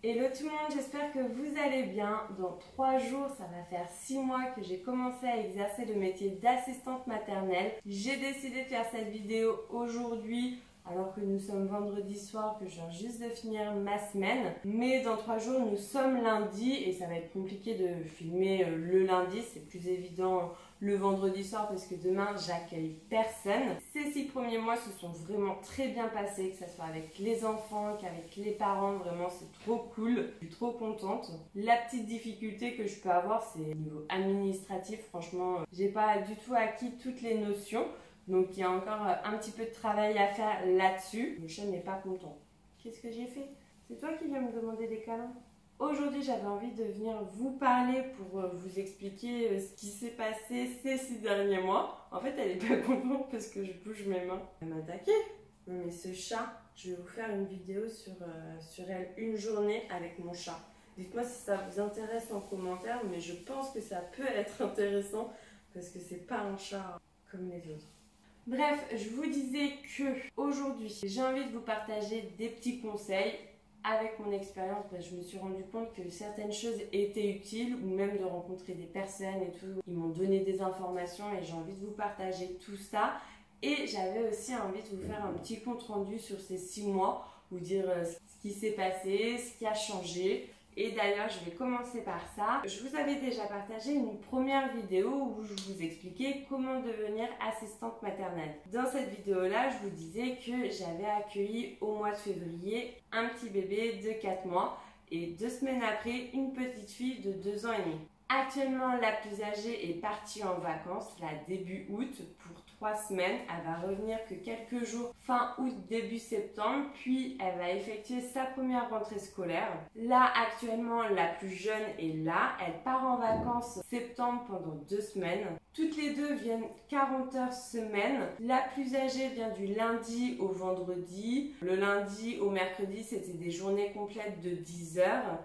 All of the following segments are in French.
Hello tout le monde, j'espère que vous allez bien. Dans 3 jours, ça va faire 6 mois que j'ai commencé à exercer le métier d'assistante maternelle. J'ai décidé de faire cette vidéo aujourd'hui alors que nous sommes vendredi soir, que je viens juste de finir ma semaine. Mais dans 3 jours, nous sommes lundi et ça va être compliqué de filmer le lundi. C'est plus évident le vendredi soir parce que demain, j'accueille personne. Ces 6 premiers mois se sont vraiment très bien passés, que ce soit avec les enfants qu'avec les parents. Vraiment, c'est trop cool. Je suis trop contente. La petite difficulté que je peux avoir, c'est au niveau administratif. Franchement, j'ai pas du tout acquis toutes les notions. Donc il y a encore un petit peu de travail à faire là-dessus. Le chat n'est pas content. Qu'est-ce que j'ai fait? C'est toi qui viens me demander des câlins? Aujourd'hui, j'avais envie de venir vous parler pour vous expliquer ce qui s'est passé ces 6 derniers mois. En fait, elle n'est pas contente parce que je bouge mes mains. Elle m'a attaqué. Mais ce chat, je vais vous faire une vidéo sur elle, une journée avec mon chat. Dites-moi si ça vous intéresse en commentaire, mais je pense que ça peut être intéressant parce que c'est pas un chat comme les autres. Bref, je vous disais que aujourd'hui, j'ai envie de vous partager des petits conseils. Avec mon expérience, je me suis rendu compte que certaines choses étaient utiles, ou même de rencontrer des personnes et tout. Ils m'ont donné des informations et j'ai envie de vous partager tout ça. Et j'avais aussi envie de vous faire un petit compte rendu sur ces 6 mois, vous dire ce qui s'est passé, ce qui a changé. Et d'ailleurs, je vais commencer par ça. Je vous avais déjà partagé une première vidéo où je vous expliquais comment devenir assistante maternelle. Dans cette vidéo-là, je vous disais que j'avais accueilli au mois de février un petit bébé de 4 mois et 2 semaines après, une petite fille de 2 ans et demi. Actuellement, la plus âgée est partie en vacances, là, début août, pour 3 semaines. Elle va revenir que quelques jours, fin août, début septembre. Puis, elle va effectuer sa première rentrée scolaire. Là, actuellement, la plus jeune est là. Elle part en vacances septembre pendant 2 semaines. Toutes les deux viennent 40 heures semaine. La plus âgée vient du lundi au vendredi. Le lundi au mercredi, c'était des journées complètes de 10 heures.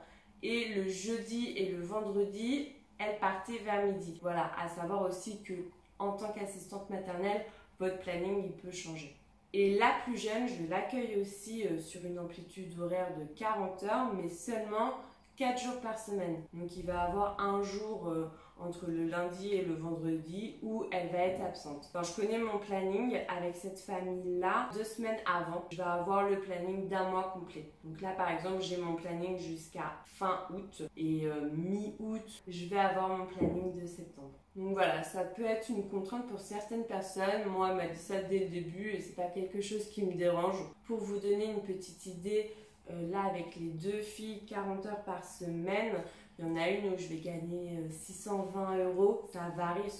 Et le jeudi et le vendredi, elle partait vers midi. Voilà, à savoir aussi que en tant qu'assistante maternelle, votre planning il peut changer. Et la plus jeune, je l'accueille aussi sur une amplitude horaire de 40 heures, mais seulement 4 jours par semaine. Donc il va avoir un jour entre le lundi et le vendredi où elle va être absente. Quand je connais mon planning avec cette famille-là, 2 semaines avant, je vais avoir le planning d'un mois complet. Donc là par exemple, j'ai mon planning jusqu'à fin août et mi-août, je vais avoir mon planning de septembre. Donc voilà, ça peut être une contrainte pour certaines personnes. Moi, elle m'a dit ça dès le début et c'est pas quelque chose qui me dérange. Pour vous donner une petite idée, là avec les 2 filles, 40 heures par semaine, il y en a une où je vais gagner 620 €. Ça varie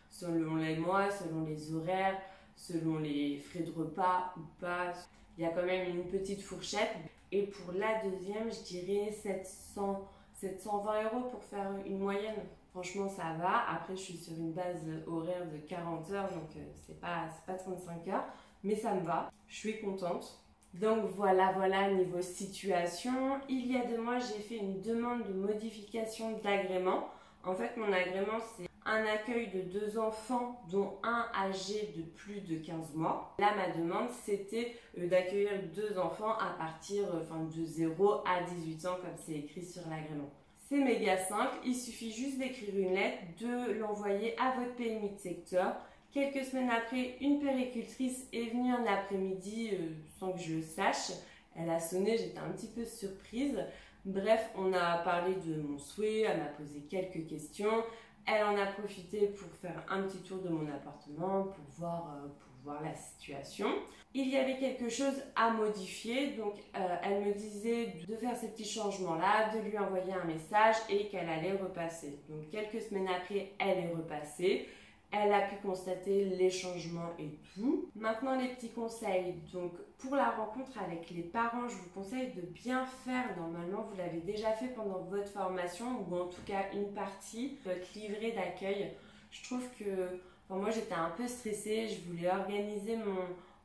selon les mois, selon les horaires, selon les frais de repas ou pas. Il y a quand même une petite fourchette. Et pour la deuxième, je dirais 720 € pour faire une moyenne. Franchement, ça va. Après, je suis sur une base horaire de 40 heures, donc c'est pas 35 heures. Mais ça me va. Je suis contente. Donc voilà, niveau situation. Il y a 2 mois, j'ai fait une demande de modification d'agrément. En fait, mon agrément, c'est un accueil de 2 enfants, dont un âgé de plus de 15 mois. Là, ma demande, c'était d'accueillir 2 enfants à partir de 0 à 18 ans, comme c'est écrit sur l'agrément. C'est méga simple, il suffit juste d'écrire une lettre, de l'envoyer à votre PMI de secteur. Quelques semaines après, une puéricultrice est venue un après-midi sans que je le sache. Elle a sonné, j'étais un petit peu surprise. Bref, on a parlé de mon souhait, elle m'a posé quelques questions. Elle en a profité pour faire un petit tour de mon appartement, pour voir la situation. Il y avait quelque chose à modifier, donc elle me disait de faire ces petits changements-là, de lui envoyer un message et qu'elle allait repasser. Donc quelques semaines après, elle est repassée. Elle a pu constater les changements et tout. Maintenant, les petits conseils. Donc, pour la rencontre avec les parents, je vous conseille de bien faire. Normalement, vous l'avez déjà fait pendant votre formation ou en tout cas une partie, votre livret d'accueil. Je trouve que, moi, j'étais un peu stressée. Je voulais organiser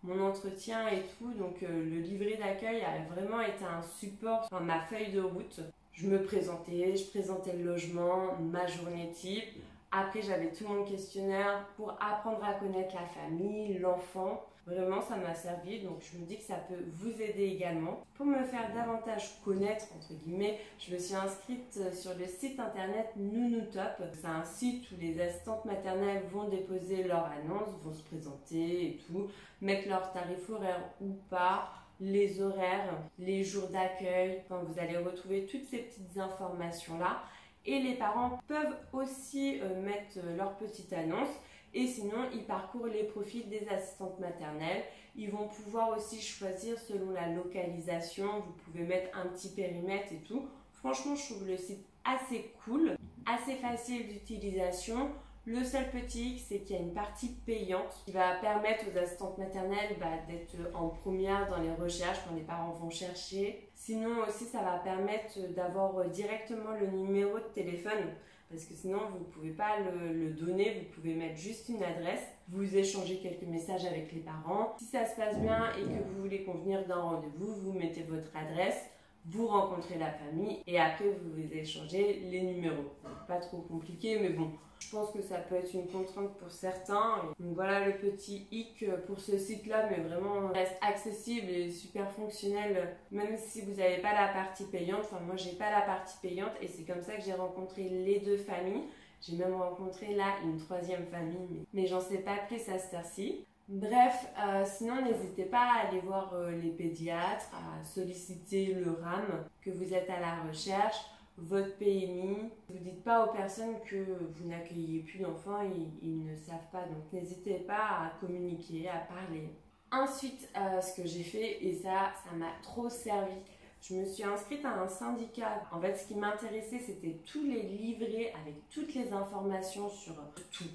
mon entretien et tout. Donc, le livret d'accueil a vraiment été un support, ma feuille de route. Je me présentais, je présentais le logement, ma journée type. Après, j'avais tout mon questionnaire pour apprendre à connaître la famille, l'enfant. Vraiment, ça m'a servi, donc je me dis que ça peut vous aider également. Pour me faire davantage connaître, entre guillemets, je me suis inscrite sur le site internet Nounoutop. C'est un site où les assistantes maternelles vont déposer leur annonce, vont se présenter et tout, mettre leur tarif horaire ou pas, les horaires, les jours d'accueil. Enfin, vous allez retrouver toutes ces petites informations-là. Et les parents peuvent aussi mettre leur petite annonce. Et sinon, ils parcourent les profils des assistantes maternelles. Ils vont pouvoir aussi choisir selon la localisation. Vous pouvez mettre un petit périmètre et tout. Franchement, je trouve le site assez cool, assez facile d'utilisation. Le seul petit hic, c'est qu'il y a une partie payante qui va permettre aux assistantes maternelles d'être en première dans les recherches quand les parents vont chercher. Sinon aussi, ça va permettre d'avoir directement le numéro de téléphone. Parce que sinon, vous ne pouvez pas le donner, vous pouvez mettre juste une adresse, vous échangez quelques messages avec les parents. Si ça se passe bien et que vous voulez convenir d'un rendez-vous, vous mettez votre adresse, vous rencontrez la famille et après vous échangez les numéros. Pas trop compliqué, mais bon, je pense que ça peut être une contrainte pour certains. Donc voilà le petit hic pour ce site-là, mais vraiment reste accessible et super fonctionnel, même si vous n'avez pas la partie payante. Enfin, moi, j'ai pas la partie payante et c'est comme ça que j'ai rencontré les deux familles. J'ai même rencontré là une troisième famille, mais j'en sais pas plus à cette heure-ci. Bref, sinon n'hésitez pas à aller voir les pédiatres, à solliciter le RAM, que vous êtes à la recherche, votre PMI. Ne dites pas aux personnes que vous n'accueillez plus d'enfants, ils ne savent pas, donc n'hésitez pas à communiquer, à parler. Ensuite, ce que j'ai fait, et ça m'a trop servi, je me suis inscrite à un syndicat. En fait, ce qui m'intéressait, c'était tous les livrets avec toutes les informations sur tout.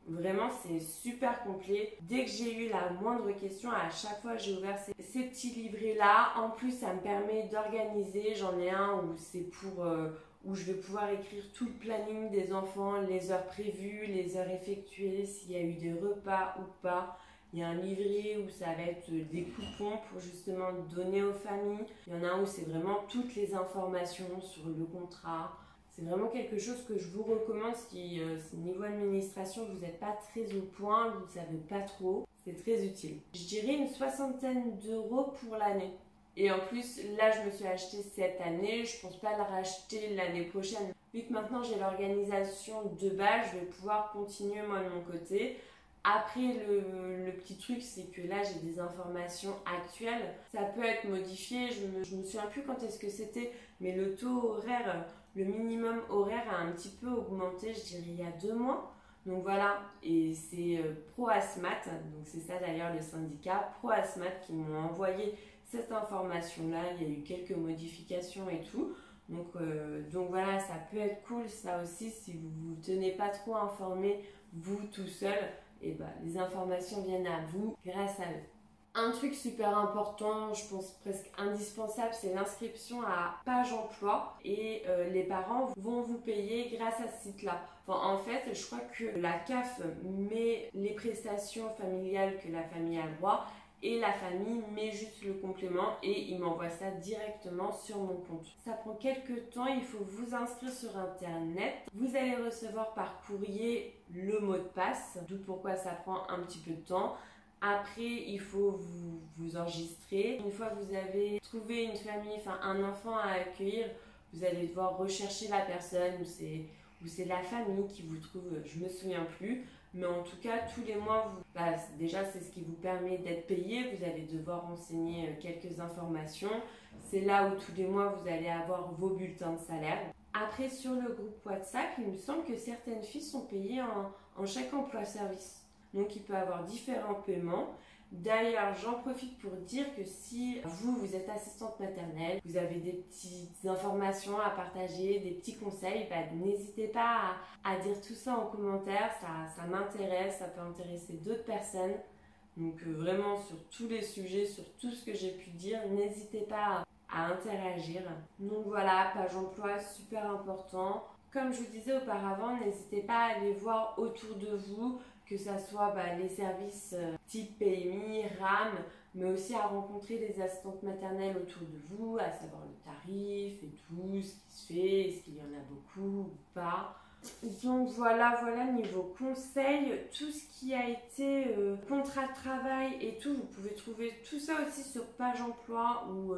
Vraiment, c'est super complet. Dès que j'ai eu la moindre question, à chaque fois, j'ai ouvert ces petits livrets-là. En plus, ça me permet d'organiser. J'en ai un où c'est pour où je vais pouvoir écrire tout le planning des enfants, les heures prévues, les heures effectuées, s'il y a eu des repas ou pas. Il y a un livret où ça va être des coupons pour justement donner aux familles. Il y en a un où c'est vraiment toutes les informations sur le contrat. C'est vraiment quelque chose que je vous recommande si niveau administration vous n'êtes pas très au point, vous ne savez pas trop, c'est très utile. Je dirais une 60aine d'euros pour l'année. Et en plus, là je me suis acheté cette année, je ne pense pas le racheter l'année prochaine. Vu que maintenant j'ai l'organisation de base, je vais pouvoir continuer moi de mon côté. Après, le petit truc, c'est que là, j'ai des informations actuelles. Ça peut être modifié. Je me souviens plus quand est-ce que c'était, mais le taux horaire, le minimum horaire a un petit peu augmenté, je dirais, il y a 2 mois. Donc voilà, et c'est ProAsmat, donc c'est ça d'ailleurs le syndicat, ProAsmat qui m'ont envoyé cette information-là. Il y a eu quelques modifications et tout. Donc voilà, ça peut être cool, ça aussi, si vous ne vous tenez pas trop informé, vous tout seul. Et les informations viennent à vous grâce à eux. Un truc super important, je pense presque indispensable, c'est l'inscription à Page Emploi et les parents vont vous payer grâce à ce site-là. Enfin, en fait, je crois que la CAF met les prestations familiales que la famille a le droit et la famille met juste le complément et il m'envoie ça directement sur mon compte. Ça prend quelques temps, il faut vous inscrire sur internet. Vous allez recevoir par courrier le mot de passe, d'où pourquoi ça prend un petit peu de temps. Après, il faut vous enregistrer. Une fois que vous avez trouvé une famille, enfin un enfant à accueillir, vous allez devoir rechercher la personne ou c'est la famille qui vous trouve, je me souviens plus. Mais en tout cas, tous les mois, déjà c'est ce qui vous permet d'être payé. Vous allez devoir renseigner quelques informations. C'est là où tous les mois, vous allez avoir vos bulletins de salaire. Après, sur le groupe WhatsApp, il me semble que certaines filles sont payées en chèque emploi-service. Donc, il peut y avoir différents paiements. D'ailleurs, j'en profite pour dire que si vous êtes assistante maternelle, vous avez des petites informations à partager, des petits conseils, n'hésitez pas à dire tout ça en commentaire, ça m'intéresse, ça peut intéresser d'autres personnes. Donc vraiment sur tous les sujets, sur tout ce que j'ai pu dire, n'hésitez pas à interagir. Donc voilà, Page Emploi, super important. Comme je vous disais auparavant, n'hésitez pas à aller voir autour de vous, que ça soit les services type PMI, RAM, mais aussi à rencontrer les assistantes maternelles autour de vous, à savoir le tarif et tout, ce qui se fait, est-ce qu'il y en a beaucoup ou pas. Donc voilà niveau conseil, tout ce qui a été contrat de travail et tout, vous pouvez trouver tout ça aussi sur Page Emploi où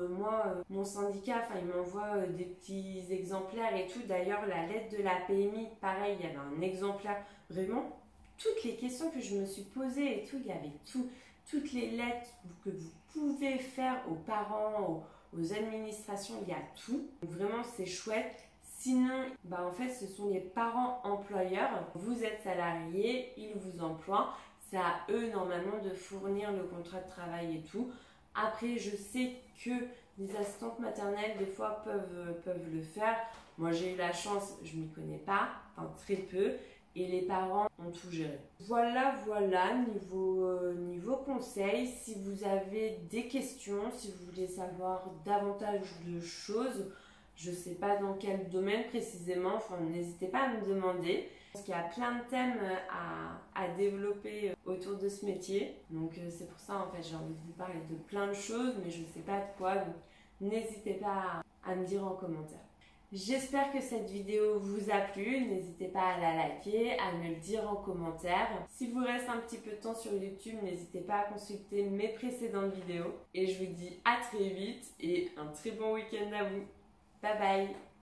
mon syndicat, il m'envoie des petits exemplaires et tout. D'ailleurs, la lettre de la PMI, pareil, il y avait un exemplaire, vraiment, toutes les questions que je me suis posées et tout, il y avait tout, toutes les lettres que vous pouvez faire aux parents, aux administrations, il y a tout. Donc vraiment, c'est chouette. Sinon, en fait, ce sont les parents employeurs. Vous êtes salarié, ils vous emploient. C'est à eux, normalement, de fournir le contrat de travail et tout. Après, je sais que les assistantes maternelles, des fois, peuvent le faire. Moi, j'ai eu la chance, je m'y connais pas, très peu. Et les parents ont tout géré. Voilà, niveau conseil. Si vous avez des questions, si vous voulez savoir davantage de choses, je ne sais pas dans quel domaine précisément, n'hésitez pas à me demander. Parce qu'il y a plein de thèmes à développer autour de ce métier. Donc c'est pour ça, en fait, j'ai envie de vous parler de plein de choses, mais je ne sais pas de quoi. Donc n'hésitez pas à me dire en commentaire. J'espère que cette vidéo vous a plu. N'hésitez pas à la liker, à me le dire en commentaire. S'il vous reste un petit peu de temps sur YouTube, n'hésitez pas à consulter mes précédentes vidéos. Et je vous dis à très vite et un très bon week-end à vous. Bye bye!